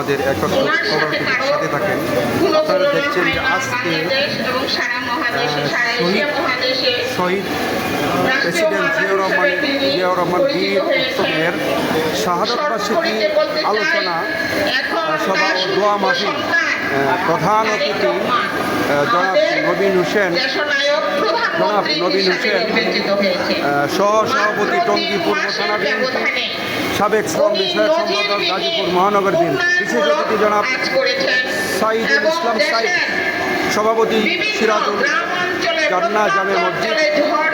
আমাদের একত্র সাথে থাকেন। আপনারা দেখছেন যে আজকে শহীদ প্রেসিডেন্ট জিয়াউর রহমান বীর উৎসবের শাহাদত বার্ষিকী আলোচনা সভা ও দোয়া মাহফিল প্রধান অতিথি জনাব নবীন হোসেন সহসভাপতি টঙ্গী পূর্ব থানা বিএনপি, সাবেক শ্রম বিষয়ক সম্পাদক গাজীপুর মহানগর বিএনপি, বিশেষ অতিথি জনাব সাইদুল ইসলাম সাইদ, সভাপতি সিরাজুল জান্নাহ জামে মসজিদ,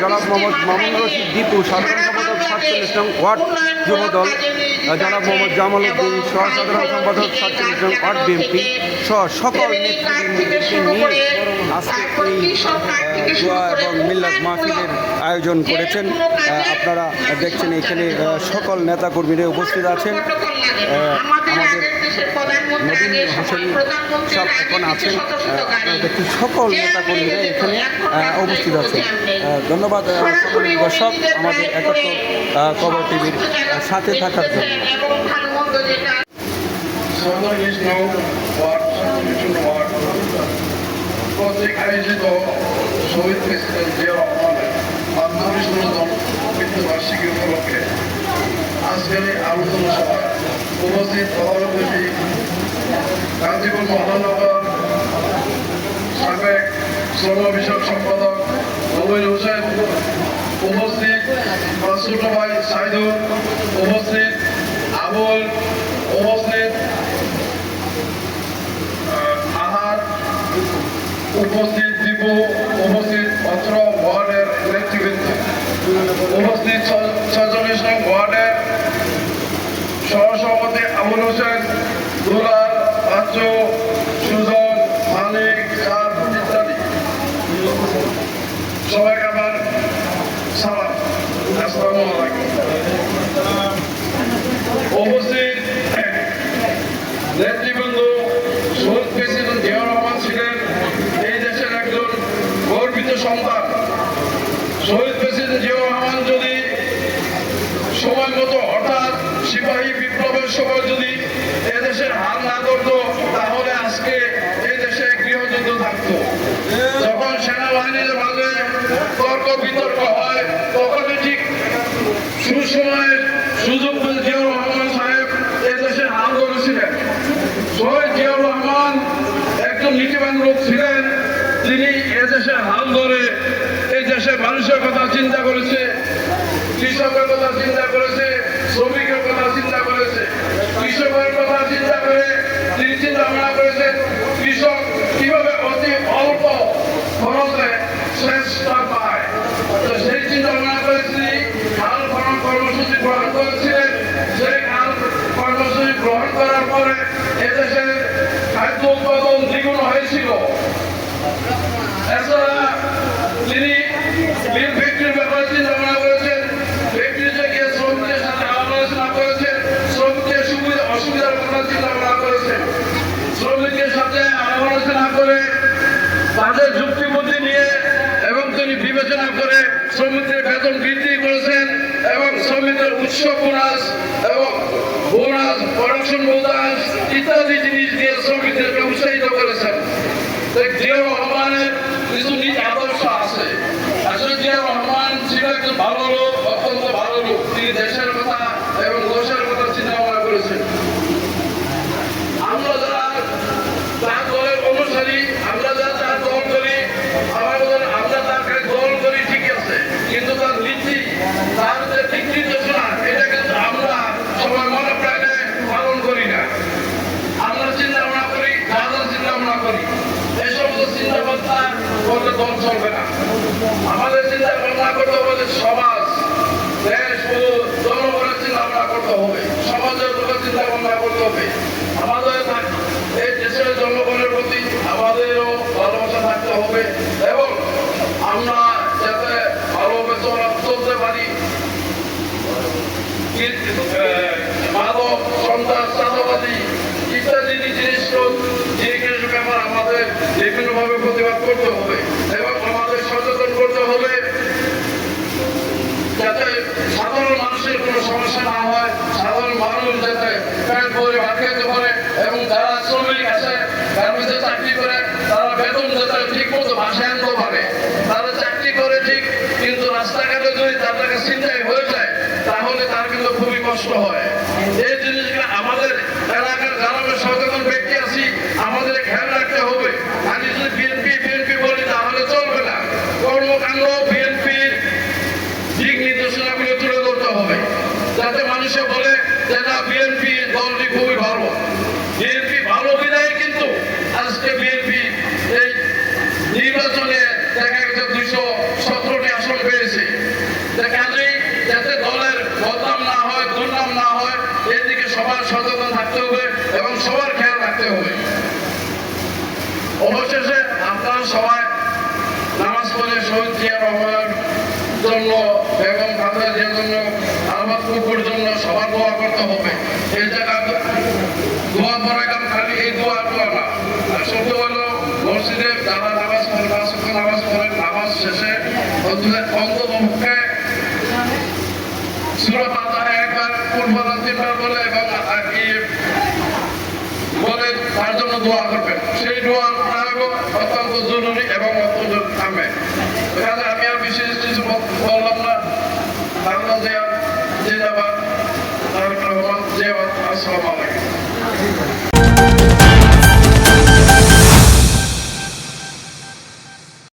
জনাব মোহাম্মদ মামুন রশিদ দীপু, সাধারণ সম্পাদক 47 নং ওয়ার্ড যুবদল, জনাব মোহাম্মদ জামাল উদ্দিন সহ সাধারণ সম্পাদক 47 নং ওয়ার্ড বিএনপি সহ সকল নেতৃবৃন্দকে নিয়ে আজকে এই দোয়া এবং মিলাদ মাহফিলের আয়োজন করেছেন। আপনারা দেখছেন এখানে সকল নেতাকর্মীরা উপস্থিত আছেন। আমাদের নবীন হোসেন সব এখন আছেন। দেখি সকল নেতাকর্মীরা এখানে উপস্থিত আছেন। ধন্যবাদ সকল দর্শক আমাদের একত্র খবর টিভির সাথে থাকার জন্য। কর্তৃক আয়োজিত শহীদ প্রেসিডেন্ট জিয়াউর রহমানের ৪৫তম মৃত্যুবার্ষিকী উপলক্ষে আজকের এই আলোচনা সভায় উপস্থিত প্রধান অতিথি গাজীপুর মহানগর সাবেক শ্রম বিষয়ক সম্পাদক নবীন হোসেন, উপস্থিত ছোট ভাই সাইদুল, উপস্থিত আবুল, উপস্থিত আহার, উপস্থিত দীপু, উপস্থিত অত্র ওয়ার্ডের নেতৃবৃন্দ, উপস্থিত ৪৬ নং ওয়ার্ডের সহসভাপতি আবুল হোসেন, দুলাল, বাচ্চু, সুজন, মালিক, সাদ ইত্যাদি। সবাইকে আমার সালাম, আসসালামু আলাইকুম। উপস্থিত নেতৃবৃন্দ, শহীদ প্রেসিডেন্ট জিয়াউর রহমান ছিলেন এই দেশের একজন গর্বিত সন্তান। শহীদ প্রেসিডেন্ট জিয়াউর রহমান যদি সময় মতো হঠাৎ সিপাহী বিপ্লবের সময় যদি এদেশের হাল না করতো, তাহলে আজকে এই দেশে গৃহযুদ্ধ থাকতো। যখন সেনাবাহিনীর মাঝে তর্ক বিতর্ক হয়, তখনই ঠিক সুসময়ে সুযোগ পেয়ে জিয়াউর রহমান সাহেব এই দেশের হাল ধরেছিলেন। শহীদ জিয়াউর রহমান একজন নীতিবান লোক ছিলেন। তিনি এদেশের হাল ধরে এই দেশের মানুষের কথা চিন্তা করেছে, কৃষকের কথা চিন্তা করেছে, শ্রমিকের কথা চিন্তা করেছে। কৃষকের কথা চিন্তা করে তিনি চিন্তা ভাবনা করেছেন কৃষক কিভাবে অতি অল্প খরচে শ্রেষ্ঠ পায়। তো সেই চিন্তা ভাবনা করে তিনি খাল খনন কর্মসূচি গ্রহণ করেছিলেন। সেই খাল কর্মসূচি গ্রহণ করার পরে এদেশের খাদ্য উৎপাদন দ্বিগুণ হয়েছিল। এছাড়া তিনি মিল ফ্যাক্টরির ব্যাপারে চিন্তা ভাবনা করেছেন। ফ্যাক্টরিতে গিয়ে শ্রমিকদের সাথে আলোচনা করেছেন, শ্রমিকদের সুবিধা অসুবিধার কথা চিন্তা ভাবনা করেছেন। শ্রমিকদের সাথে আলোচনা করে তাদের যুক্তি বুদ্ধি নিয়ে এবং তিনি বিবেচনা করে শ্রমিকদের বেতন বৃদ্ধি করেছেন এবং শ্রমিকদের উৎস বোনাস এবং বোনাস, প্রোডাকশন বোনাস ইত্যাদি জিনিস দিয়ে শ্রমিকদেরকে উৎসাহিত করেছেন। জিয়াউর রহমানের কিছু নিজ আদর্শ আছে। আসলে জিয়াউর রহমান ছিল একজন ভালো লোক, অত্যন্ত ভালো লোক। তিনি দেশের কথা এবং দেশের কথা চিন্তা ভাবনা করেছেন। আমরা যারা তার দলের অনুসারী, আমরা যারা তার দল করি, আমরা তাকে দল করি ঠিক আছে, কিন্তু তার নীতি, তার যে দিক নির্দেশনা, এটা কিন্তু আমরা সবাই মনে প্রাণে পালন করি না। আমরা চিন্তা ভাবনা করি, যাদের চিন্তা ভাবনা করি, এই সমস্ত চিন্তা ভাবনা করলে দল চলবে না। আমাদের চিন্তা ভাবনা করতে হবে সমাজ, দেশ ও জনগণের চিন্তা ভাবনা করতে হবে, সমাজের লোকের চিন্তা ভাবনা করতে হবে। আমাদের এই দেশের জনগণের প্রতি আমাদেরও ভালোবাসা থাকতে হবে এবং আমরা যাতে ভালোভাবে চলতে পারি। মাদক, সন্ত্রাস, চাঁদাবাদী ইত্যাদি জিনিসের ব্যাপার আমাদের বিভিন্নভাবে প্রতিবাদ করতে হবে এবং আমাদের সচেতন করতে হবে, যাতে সাধারণ মানুষের কোনো সমস্যা না হয়, সাধারণ মানুষ যাতে পেট ভরে ভাত খেতে পারে এবং যাতে ঠিক মতো বাসায় আনতে পারে। তারা চাকরি করে ঠিক, কিন্তু রাস্তাঘাটে যদি তার টাকা ছিনতাই হয়ে যায় তাহলে তার কিন্তু খুবই কষ্ট হয়। এই জিনিসগুলো আমাদের এলাকার যারা সচেতন ব্যক্তি আছি আমাদের খেয়াল রাখতে হবে। আমি যদি বিএনপি বিএনপি বলি তাহলে চলবে না। কর্মকাণ্ড বিএনপির দিক নির্দেশনাগুলো তুলে ধরতে হবে, যাতে মানুষে বলে যে না, বিএনপি দলটি খুবই ভালো। বিএনপি ভালো বিধায় কিন্তু আজকে বিএনপি এই নির্বাচনে দেখা গেছে 217টি আসন পেয়েছে। কাজেই যাতে দলের বদনাম না হয়, দুর্নাম না হয়, এদিকে সবার সচেতন থাকতে হবে এবং সবার খেয়াল রাখতে হবে। অবশেষে আপনারা সবাই নামাজ পড়ে শহীদ জিয়া রহমানের জন্য, বেগম খালেদা জিয়ার জন্য, আহমদ কুকুর জন্য সবার দোয়া করতে হবে। এই জায়গায় দোয়া পড়ে খালি এই দোয়া না, আসলে হলো মসজিদে যারা নামাজ পড়ে, নামাজ পড়েন, নামাজ শেষে অন্ততপক্ষে সূরা ফাতিহা একবার, পূর্বরা 3বার বলে এবং বলে তার জন্য দোয়া করবেন। সেই দোয়া অত্যন্ত জরুরি এবং অত্যন্ত থামে। এখানে আমি আর বিশেষ কিছু বললাম না। খালেদা জিয়া জিন্দাবাদ, তারেক রহমান জিন্দাবাদ। আসসালামু আলাইকুম।